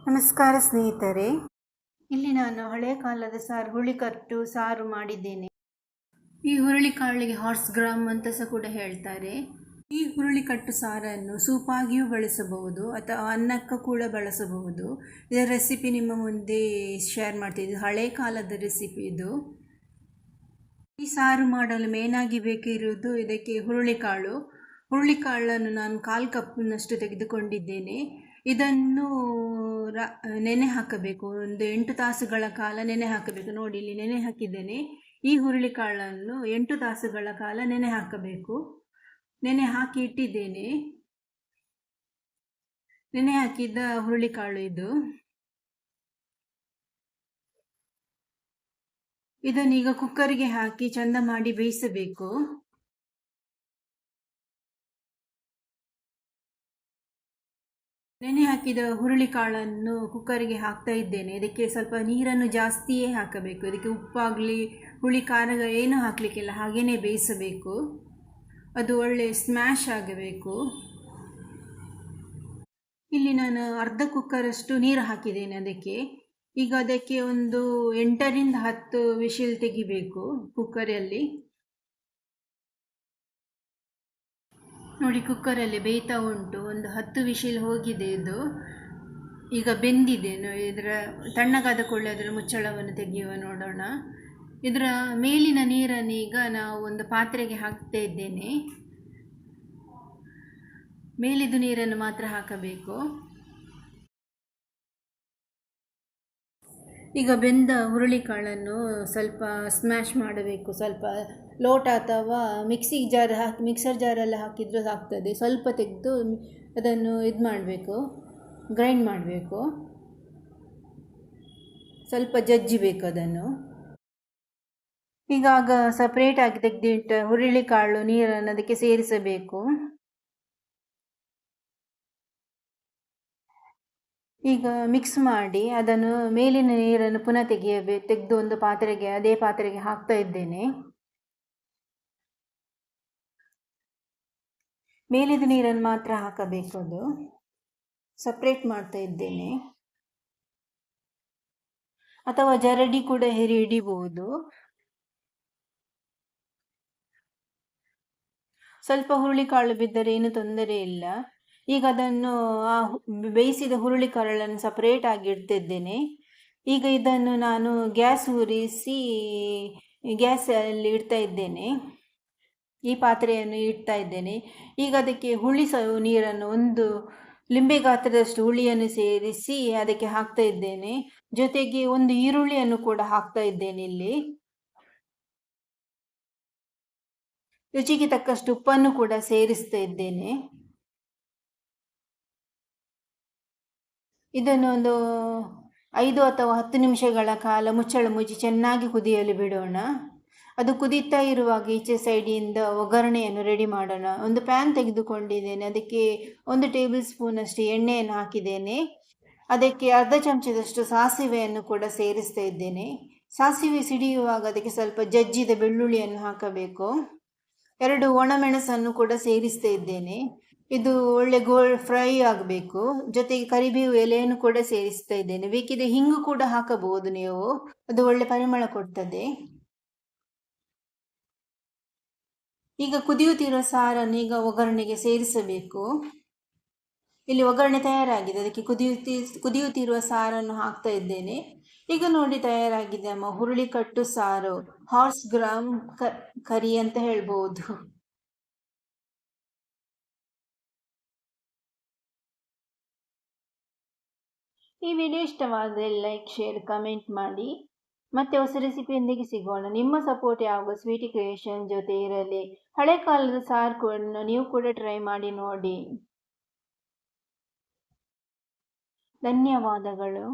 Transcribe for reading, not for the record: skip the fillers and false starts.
ನಮಸ್ಕಾರ ಸ್ನೇಹಿತರೆ, ಇಲ್ಲಿ ನಾನು ಹಳೆಯ ಕಾಲದ ಹುರುಳಿಕಟ್ಟು ಸಾರು ಮಾಡಿದ್ದೇನೆ. ಈ ಹುರುಳಿಕಾಳಿಗೆ ಹಾರ್ಸ್ ಗ್ರಾಮ್ ಅಂತ ಸಹ ಕೂಡ ಹೇಳ್ತಾರೆ. ಈ ಹುರುಳಿಕಟ್ಟು ಸಾರನ್ನು ಸೂಪಾಗಿಯೂ ಬಳಸಬಹುದು ಅಥವಾ ಅನ್ನಕ್ಕೆ ಕೂಡ ಬಳಸಬಹುದು. ಇದರ ರೆಸಿಪಿ ನಿಮ್ಮ ಮುಂದೆ ಶೇರ್ ಮಾಡ್ತಿದ್ದು, ಹಳೆಯ ಕಾಲದ ರೆಸಿಪಿ ಇದು. ಈ ಸಾರು ಮಾಡಲು ಮೇನಾಗಿ ಬೇಕಿರುವುದು ಇದಕ್ಕೆ ಹುರುಳಿಕಾಳನ್ನು ನಾನು 1/4 ಕಪ್ನಷ್ಟು ತೆಗೆದುಕೊಂಡಿದ್ದೇನೆ. ಇದನ್ನು ನೆನೆ ಹಾಕಬೇಕು. ಒಂದು 8 ತಾಸುಗಳ ಕಾಲ ನೆನೆ ಹಾಕಬೇಕು. ನೋಡಿ, ಇಲ್ಲಿ ನೆನೆ ಹಾಕಿದ್ದೇನೆ. ಈ ಹುರುಳಿಕಾಳನ್ನು 8 ತಾಸುಗಳ ಕಾಲ ನೆನೆ ಹಾಕಬೇಕು. ನೆನೆ ಹಾಕಿ ಇಟ್ಟಿದ್ದೇನೆ. ನೆನೆ ಹಾಕಿದ್ದ ಹುರುಳಿಕಾಳು ಇದು. ಇದನ್ನೀಗ ಕುಕ್ಕರಿಗೆ ಹಾಕಿ ಚಂದ ಮಾಡಿ ಬೇಯಿಸಬೇಕು. ನೆನೆ ಹಾಕಿದ ಹುರುಳಿಕಾಳನ್ನು ಕುಕ್ಕರಿಗೆ ಹಾಕ್ತಾ ಇದ್ದೇನೆ. ಇದಕ್ಕೆ ಸ್ವಲ್ಪ ನೀರನ್ನು ಜಾಸ್ತಿಯೇ ಹಾಕಬೇಕು. ಇದಕ್ಕೆ ಉಪ್ಪಾಗಲಿ ಹುಳಿ ಖಾರ ಏನೂ ಹಾಕಲಿಕ್ಕಿಲ್ಲ, ಹಾಗೇ ಬೇಯಿಸಬೇಕು. ಅದು ಒಳ್ಳೆ ಸ್ಮ್ಯಾಶ್ ಆಗಬೇಕು. ಇಲ್ಲಿ ನಾನು ಅರ್ಧ ಕುಕ್ಕರಷ್ಟು ನೀರು ಹಾಕಿದ್ದೇನೆ ಅದಕ್ಕೆ. ಈಗ ಅದಕ್ಕೆ ಒಂದು 8ರಿಂದ 10 ವಿಶಿಲ್ ತೆಗಿಬೇಕು ಕುಕ್ಕರಲ್ಲಿ. ನೋಡಿ, ಕುಕ್ಕರಲ್ಲಿ ಬೇಯ್ತಾ ಉಂಟು. ಒಂದು 10 ವಿಶಿಲ್ ಹೋಗಿದೆ. ಇದು ಈಗ ಬೆಂದಿದೆ. ಇದರ ತಣ್ಣಗಾದ ಕೂಡಲೇ ಅದರ ಮುಚ್ಚಳವನ್ನು ತೆಗೆಯುವ ನೋಡೋಣ. ಇದರ ಮೇಲಿನ ನೀರನ್ನು ಈಗ ನಾವು ಒಂದು ಪಾತ್ರೆಗೆ ಹಾಕ್ತಾ ಇದ್ದೇನೆ. ಮೇಲಿದು ನೀರನ್ನು ಮಾತ್ರ ಹಾಕಬೇಕು. ಈಗ ಬೆಂದ ಹುರುಳಿಕಾಳನ್ನು ಸ್ವಲ್ಪ ಸ್ಮ್ಯಾಶ್ ಮಾಡಬೇಕು. ಸ್ವಲ್ಪ ಲೋಟ ಅಥವಾ ಮಿಕ್ಸರ್ ಜಾರಲ್ಲಿ ಹಾಕಿದರೂ ಆಗ್ತದೆ. ಸ್ವಲ್ಪ ತೆಗೆದು ಅದನ್ನು ಮಾಡಬೇಕು, ಗ್ರೈಂಡ್ ಮಾಡಬೇಕು. ಸ್ವಲ್ಪ ಜಜ್ಜಬೇಕು ಅದನ್ನು. ಈಗ ಸಪ್ರೇಟಾಗಿ ತೆಗೆದಿಟ್ಟ ಹುರುಳಿಕಾಳು ನೀರನ್ನು ಅದಕ್ಕೆ ಸೇರಿಸಬೇಕು. ಈಗ ಮಿಕ್ಸ್ ಮಾಡಿ ಅದನ್ನು ಮೇಲಿನ ನೀರನ್ನು ಪುನಃ ತೆಗೆದು ಒಂದು ಅದೇ ಪಾತ್ರೆಗೆ ಹಾಕ್ತಾ ಇದ್ದೇನೆ. ಮೇಲಿದ ನೀರನ್ನು ಮಾತ್ರ ಹಾಕಬೇಕು. ಅದು ಸಪ್ರೇಟ್ ಮಾಡ್ತಾ ಇದ್ದೇನೆ. ಅಥವಾ ಜರಡಿ ಕೂಡ ಹಿಡಿಬಹುದು. ಸ್ವಲ್ಪ ಹುರುಳಿಕಾಳು ಬಿದ್ದರೆ ಏನು ತೊಂದರೆ ಇಲ್ಲ. ಈಗ ಅದನ್ನು ಬೇಯಿಸಿದ ಹುರುಳಿಕಾಳನ್ನು ಸಪ್ರೇಟ್ ಆಗಿ ಇಡ್ತಿದ್ದೇನೆ. ಈಗ ಇದನ್ನು ನಾನು ಗ್ಯಾಸ್ ಉರಿಸಿ ಗ್ಯಾಸಲ್ಲಿ ಇಡ್ತಾ ಇದ್ದೇನೆ. ಈ ಪಾತ್ರೆಯನ್ನು ಇಡ್ತಾ ಇದ್ದೇನೆ. ಈಗ ಅದಕ್ಕೆ ನೀರನ್ನು ಒಂದು ಲಿಂಬೆ ಗಾತ್ರದಷ್ಟು ಹುಳಿಯನ್ನು ಸೇರಿಸಿ ಅದಕ್ಕೆ ಹಾಕ್ತಾ ಇದ್ದೇನೆ. ಜೊತೆಗೆ ಒಂದು ಈರುಳ್ಳಿಯನ್ನು ಕೂಡ ಹಾಕ್ತಾ ಇದ್ದೇನೆ. ಇಲ್ಲಿ ರುಚಿಗೆ ತಕ್ಕಷ್ಟು ಉಪ್ಪನ್ನು ಕೂಡ ಸೇರಿಸ್ತಾ ಇದ್ದೇನೆ. ಇದನ್ನು ಒಂದು 5 ಅಥವಾ 10 ನಿಮಿಷಗಳ ಕಾಲ ಮುಚ್ಚಳ ಮುಚ್ಚಿ ಚೆನ್ನಾಗಿ ಕುದಿಯಲು ಬಿಡೋಣ. ಅದು ಕುದೀತಾ ಇರುವಾಗ ಈಚೆ ಸೈಡಿಂದ ಒಗ್ಗರಣೆಯನ್ನು ರೆಡಿ ಮಾಡೋಣ. ಒಂದು ಪ್ಯಾನ್ ತೆಗೆದುಕೊಂಡಿದ್ದೇನೆ. ಅದಕ್ಕೆ 1 ಟೇಬಲ್ ಸ್ಪೂನಷ್ಟು ಎಣ್ಣೆಯನ್ನು ಹಾಕಿದ್ದೇನೆ. ಅದಕ್ಕೆ ಅರ್ಧ ಚಮಚದಷ್ಟು ಸಾಸಿವೆಯನ್ನು ಕೂಡ ಸೇರಿಸ್ತಾ ಇದ್ದೇನೆ. ಸಾಸಿವೆ ಸಿಡಿಯುವಾಗ ಅದಕ್ಕೆ ಸ್ವಲ್ಪ ಜಜ್ಜಿದ ಬೆಳ್ಳುಳ್ಳಿಯನ್ನು ಹಾಕಬೇಕು. 2 ಒಣಮೆಣಸನ್ನು ಕೂಡ ಸೇರಿಸ್ತಾ ಇದ್ದೇನೆ. ಇದು ಒಳ್ಳೆ ಫ್ರೈ ಆಗಬೇಕು. ಜೊತೆಗೆ ಕರಿಬೇವು ಎಲೆಯನ್ನು ಕೂಡ ಸೇರಿಸ್ತಾ ಇದ್ದೇನೆ. ಬೇಕಿದ್ರೆ ಹಿಂಗು ಕೂಡ ಹಾಕಬಹುದು ನೀವು, ಅದು ಒಳ್ಳೆ ಪರಿಮಳ ಕೊಡ್ತದೆ. ಈಗ ಕುದಿಯುತ್ತಿರುವ ಸಾರನ್ನು ಈಗ ಒಗ್ಗರಣೆಗೆ ಸೇರಿಸಬೇಕು. ಇಲ್ಲಿ ಒಗ್ಗರಣೆ ತಯಾರಾಗಿದೆ. ಅದಕ್ಕೆ ಕುದಿಯುತ್ತಿರುವ ಸಾರನ್ನು ಹಾಕ್ತಾ ಇದ್ದೇನೆ. ಈಗ ನೋಡಿ, ತಯಾರಾಗಿದೆ ನಮ್ಮ ಹುರುಳಿಕಟ್ಟು ಸಾರು. ಹಾರ್ಸ್ ಗ್ರಾಮ್ ಕರಿ ಅಂತ ಹೇಳ್ಬೋದು. ಈ ವಿಡಿಯೋ ಇಷ್ಟವಾದರೆ ಲೈಕ್, ಶೇರ್, ಕಮೆಂಟ್ ಮಾಡಿ. ಮತ್ತೆ ಹೊಸ ರೆಸಿಪಿಯೊಂದಿಗೆ ಸಿಗೋಣ. ನಿಮ್ಮ ಸಪೋರ್ಟ್ ಯಾವಾಗ ಸ್ವೀಟಿ ಕ್ರಿಯೇಷನ್ ಜೊತೆ ಇರಲಿ. ಹಳೆ ಕಾಲದ ಸಾರು ನೀವು ಕೂಡ ಟ್ರೈ ಮಾಡಿ ನೋಡಿ. ಧನ್ಯವಾದಗಳು.